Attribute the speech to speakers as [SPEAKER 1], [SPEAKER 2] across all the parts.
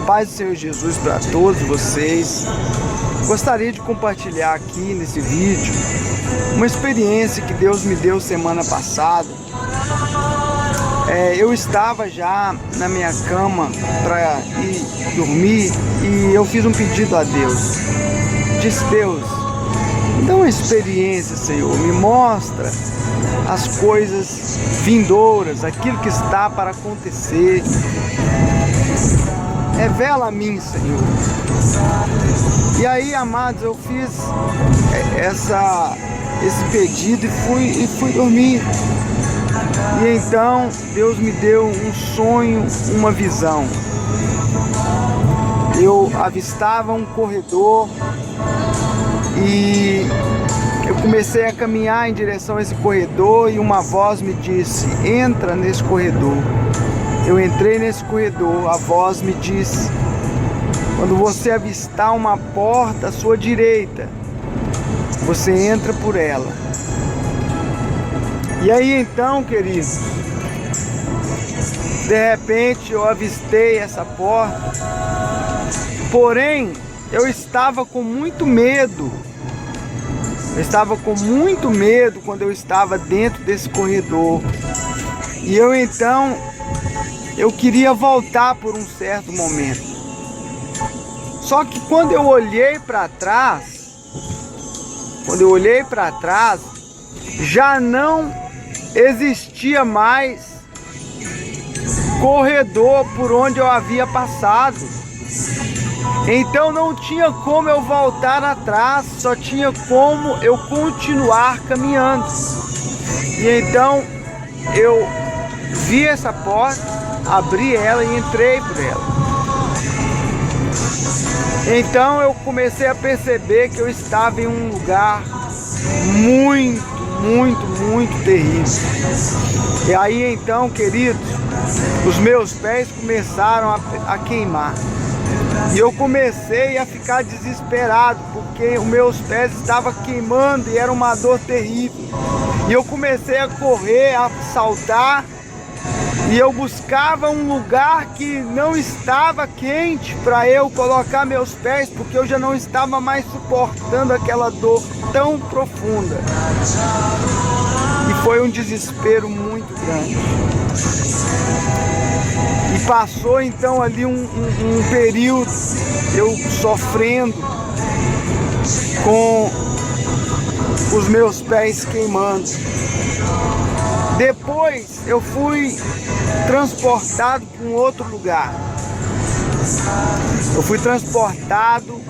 [SPEAKER 1] paz do Senhor Jesus para todos vocês. Gostaria de compartilhar aqui nesse vídeo uma experiência que Deus me deu semana passada. Eu estava já na minha cama para ir dormir e eu fiz um pedido a Deus. Disse: Deus, me dá uma experiência, Senhor, me mostra as coisas vindouras, aquilo que está para acontecer. Revela a mim, Senhor. E aí, amados, eu fiz esse pedido e fui dormir. E então Deus me deu um sonho, uma visão. Eu avistava um corredor e eu comecei a caminhar em direção a esse corredor e uma voz me disse: entra nesse corredor. Eu entrei nesse corredor, a voz me disse: quando você avistar uma porta à sua direita, você entra por ela. E aí então, querido, de repente eu avistei essa porta, porém eu estava com muito medo. Eu estava com muito medo quando eu estava dentro desse corredor. E eu queria voltar por um certo momento. Só que quando eu olhei para trás, já não existia mais corredor por onde eu havia passado. Então não tinha como eu voltar atrás, só tinha como eu continuar caminhando. E então eu vi essa porta, abri ela e entrei por ela. Então eu comecei a perceber que eu estava em um lugar muito terrível. E aí então, queridos, os meus pés começaram a queimar. E eu comecei a ficar desesperado, porque os meus pés estavam queimando e era uma dor terrível. E eu comecei a correr, a saltar, e eu buscava um lugar que não estava quente para eu colocar meus pés, porque eu já não estava mais suportando aquela dor tão profunda. E foi um desespero muito grande. E passou então ali um período eu sofrendo com os meus pés queimando. Depois eu fui transportado para um outro lugar. Eu fui transportado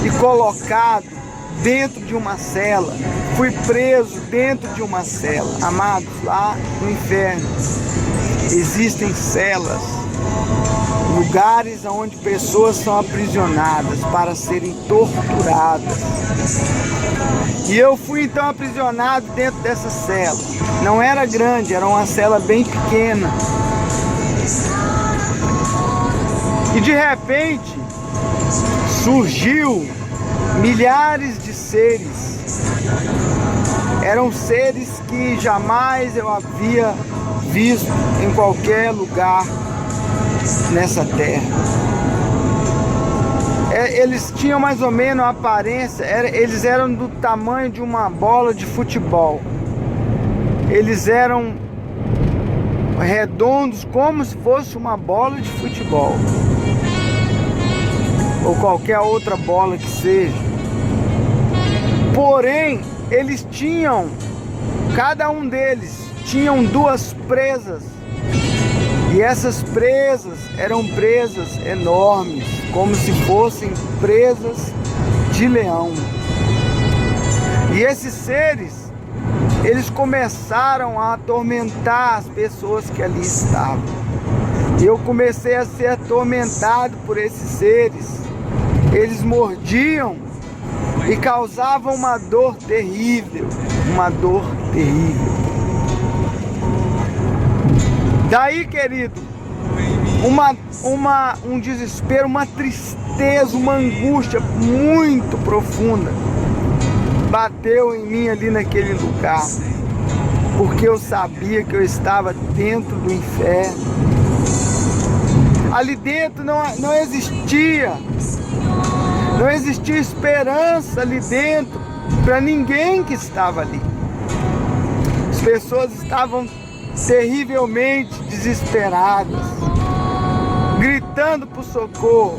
[SPEAKER 1] e colocado dentro de uma cela. Fui preso dentro de uma cela. Amados, lá no inferno existem celas, lugares onde pessoas são aprisionadas para serem torturadas. E eu fui então aprisionado dentro dessa cela. Não era grande, era uma cela bem pequena. E de repente surgiu milhares de seres. Eram seres que jamais eu havia visto em qualquer lugar nessa terra. Eles tinham mais ou menos a aparência, eles eram do tamanho de uma bola de futebol. Eles eram redondos como se fosse uma bola de futebol, ou qualquer outra bola que seja. Porém, eles tinham, cada um deles tinham duas presas. E essas presas eram presas enormes, como se fossem presas de leão. E esses seres, eles começaram a atormentar as pessoas que ali estavam. E eu comecei a ser atormentado por esses seres. Eles mordiam e causavam uma dor terrível, uma dor terrível. Daí, querido, um desespero, uma tristeza, uma angústia muito profunda bateu em mim ali naquele lugar, porque eu sabia que eu estava dentro do inferno. Ali dentro não existia esperança ali dentro para ninguém que estava ali. As pessoas estavam terrivelmente desesperadas, gritando por socorro.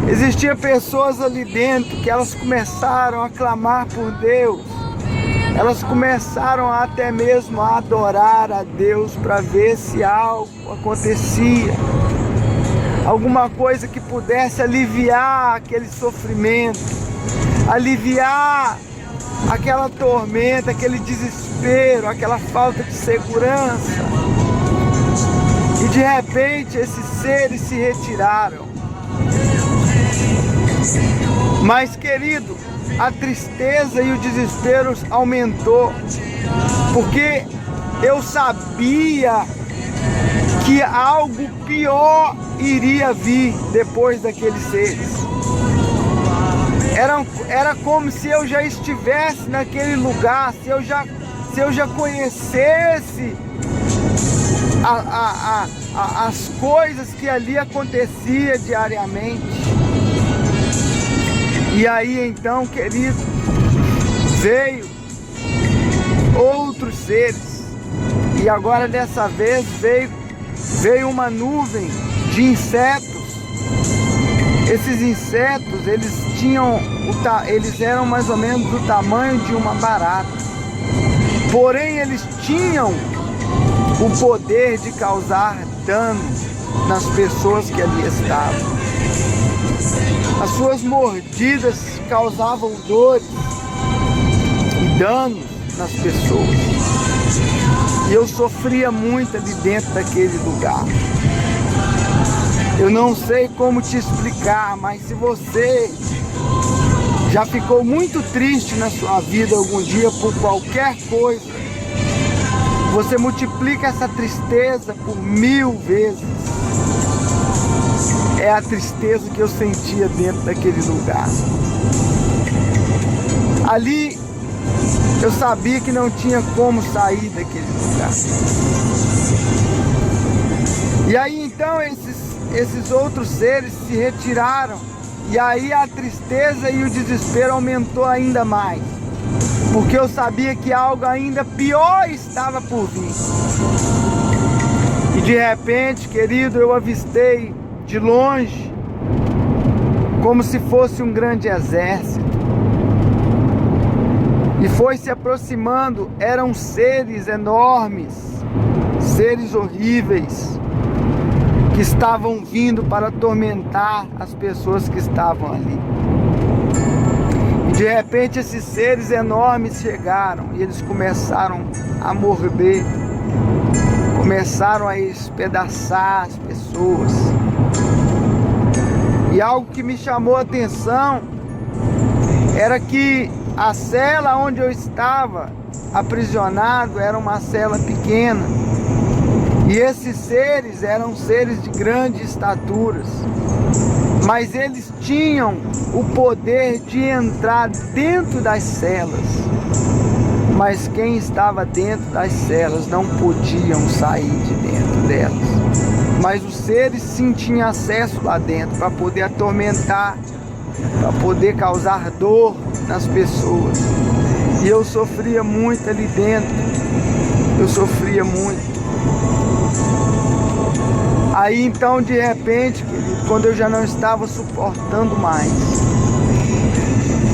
[SPEAKER 1] Existiam pessoas ali dentro que elas começaram a clamar por Deus. Elas começaram até mesmo a adorar a Deus para ver se algo acontecia. Alguma coisa que pudesse aliviar aquele sofrimento, aliviar aquela tormenta, aquele desespero, aquela falta de segurança. E de repente esses seres se retiraram. Mas, querido, a tristeza e o desespero aumentou, porque eu sabia que algo pior iria vir depois daqueles seres. Era como se eu já estivesse naquele lugar, se eu já conhecesse as coisas que ali acontecia diariamente. E aí então, querido, veio outros seres, e agora dessa vez veio uma nuvem de insetos. Esses insetos, eles eram mais ou menos do tamanho de uma barata, porém eles tinham o poder de causar dano nas pessoas que ali estavam. As suas mordidas causavam dores e danos nas pessoas. E eu sofria muito ali dentro daquele lugar. Eu não sei como te explicar, mas se você já ficou muito triste na sua vida algum dia por qualquer coisa, você multiplica essa tristeza por 1000 vezes. É a tristeza que eu sentia dentro daquele lugar. Ali eu sabia que não tinha como sair daquele lugar. E aí então esses outros seres se retiraram. E aí a tristeza e o desespero aumentou ainda mais, porque eu sabia que algo ainda pior estava por vir. E de repente, querido, eu avistei de longe, como se fosse um grande exército, e foi se aproximando. Eram seres enormes, seres horríveis, que estavam vindo para atormentar as pessoas que estavam ali. E de repente esses seres enormes chegaram e eles começaram a morder, começaram a espedaçar as pessoas. E algo que me chamou a atenção era que a cela onde eu estava aprisionado era uma cela pequena. E esses seres eram seres de grandes estaturas, mas eles tinham o poder de entrar dentro das celas. Mas quem estava dentro das celas não podiam sair de dentro delas. Mas os seres sim tinham acesso lá dentro para poder atormentar, para poder causar dor nas pessoas. E eu sofria muito ali dentro. Eu sofria muito. Aí então, de repente, querido, quando eu já não estava suportando mais,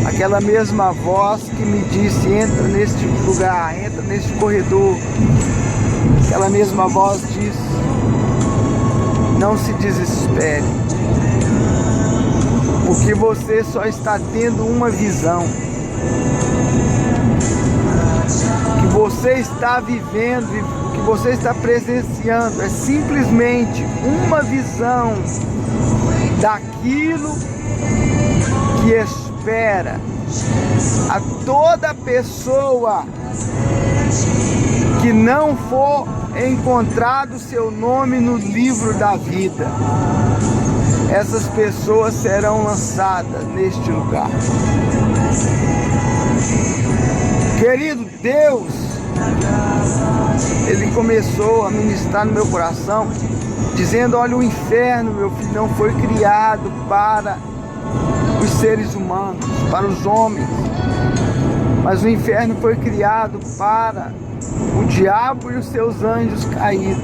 [SPEAKER 1] aquela mesma voz que me disse: entra neste lugar, entra neste corredor, aquela mesma voz disse: não se desespere, porque você só está tendo uma visão. O que você está vivendo e o que você está presenciando é simplesmente uma visão daquilo que espera a toda pessoa que não for encontrado seu nome no livro da vida. Essas pessoas serão lançadas neste lugar. Querido Deus, Ele começou a ministrar no meu coração dizendo: olha, o inferno, meu filho, não foi criado para os seres humanos, para os homens, mas o inferno foi criado para o diabo e os seus anjos caídos.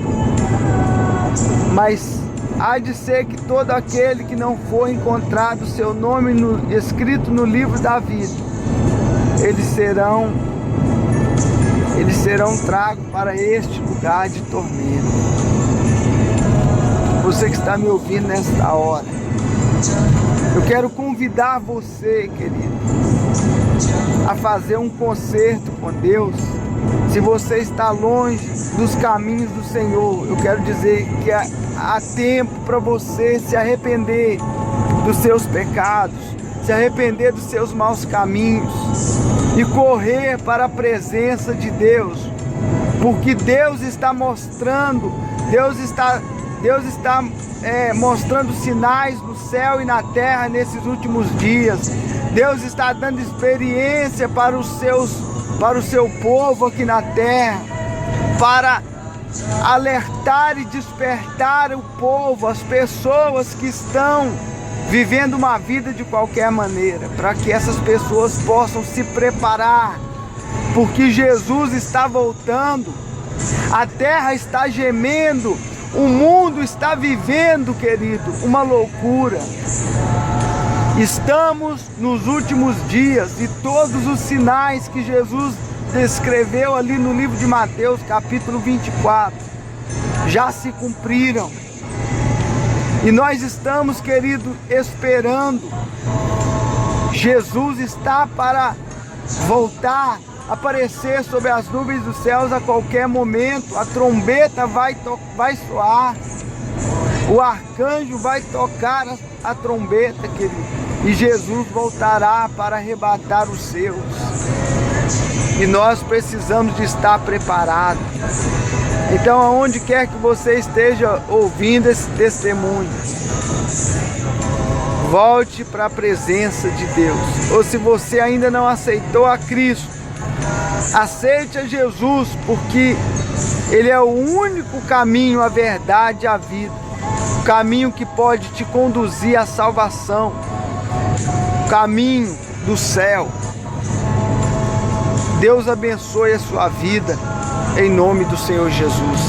[SPEAKER 1] Mas há de ser que todo aquele que não for encontrado seu nome escrito no livro da vida, eles serão tragos para este lugar de tormento. Você que está me ouvindo nesta hora, eu quero convidar você, querido, a fazer um concerto com Deus. Se você está longe dos caminhos do Senhor, eu quero dizer que há tempo para você se arrepender dos seus pecados, se arrepender dos seus maus caminhos e correr para a presença de Deus, porque Deus está mostrando, mostrando sinais no céu e na terra nesses últimos dias. Deus está dando experiência para o seu povo aqui na terra, para alertar e despertar o povo, as pessoas que estão vivendo uma vida de qualquer maneira, para que essas pessoas possam se preparar, porque Jesus está voltando, a terra está gemendo, o mundo está vivendo, querido, uma loucura. Estamos nos últimos dias e todos os sinais que Jesus descreveu ali no livro de Mateus, capítulo 24, já se cumpriram. E nós estamos, querido, esperando. Jesus está para voltar, aparecer sobre as nuvens dos céus a qualquer momento. A trombeta vai soar, o arcanjo vai tocar a trombeta, querido, e Jesus voltará para arrebatar os seus. E nós precisamos de estar preparados. Então, aonde quer que você esteja ouvindo esse testemunho, volte para a presença de Deus. Ou se você ainda não aceitou a Cristo, aceite a Jesus, porque Ele é o único caminho, a verdade e a vida. O caminho que pode te conduzir à salvação, o caminho do céu. Deus abençoe a sua vida, em nome do Senhor Jesus.